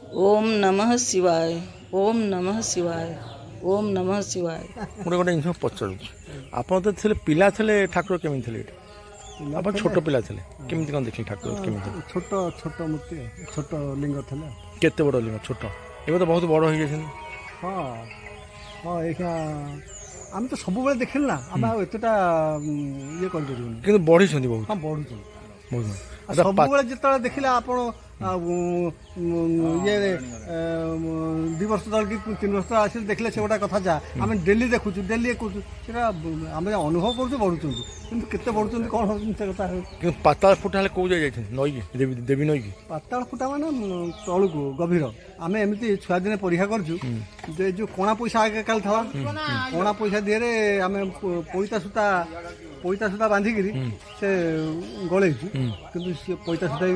ओम नमः शिवाय। ओम नमः शिवाय। ओम नमः शिवाय। गोटे गोटे जिन पचारूँ आप तो पिला थे ठाकुर केमी थे आप छोट पिला थे केमी कौन देखिए ठाकुर केमी छोट छोट मूर्ति छोट लिंग थे केते बड़ लिंग छोट एवं तो बहुत बड़ हो जाए हाँ हाँ ये आम तो सब बेले देखिल ना आम एतटा ये कर कि बढ़ी बहुत हाँ बढ़ुन बहुत सब बेले जिते देखिले आप ये 2 वर्ष तक कि 3 वर्ष आसिले देखले से गोटा कथा जा आम डेली देखुचु डेली सेटा आम अनुभव करूँ बढ़ुं कि केते बढ़ुं कौन हो कथा कि पाताल फुटा कौ जाए नई देवी नई की पाताल फुटा माने तलू को गभीर आम एमती छुआ दिन परीक्षा करछु जो कणा पैसा आगे काल था कणा पैसा दिए आम पैता सूता बांधिकी से गलैछु किंतु सी पैता सूता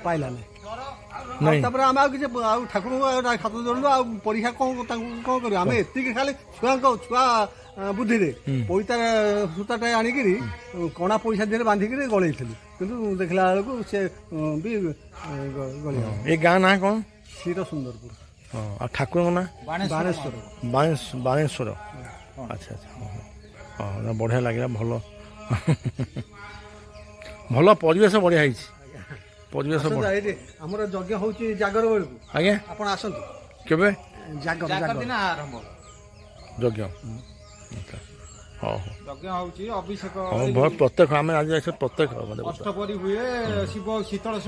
पाइला नहीं तापर आम ठाकुर हाथ जोड़लु आ परीक्षा कौन करूँ आम एति खाली छुआ बुद्धि पैता सूताटा आणिकी कणा पैसा दिए बांधिकी गलैलु किंतु देखला बेलू से भी गली ये गाँ ना कौन क्षीर सुंदरपुर हाँ ठाकुर ना बाणेश्वर बाणेश्वर अच्छा अच्छा हाँ बढ़िया लगे भल भल परिवेश बढ़िया है परिवेश आमर यज्ञ हूँ जागर बेलू आज्ञा आप आसतु केबे जागर यज्ञ हाँ यज्ञ हूँ अभिषेक हाँ प्रत्येक आम आज प्रत्येक अष्टपरी हुए शिव शीतल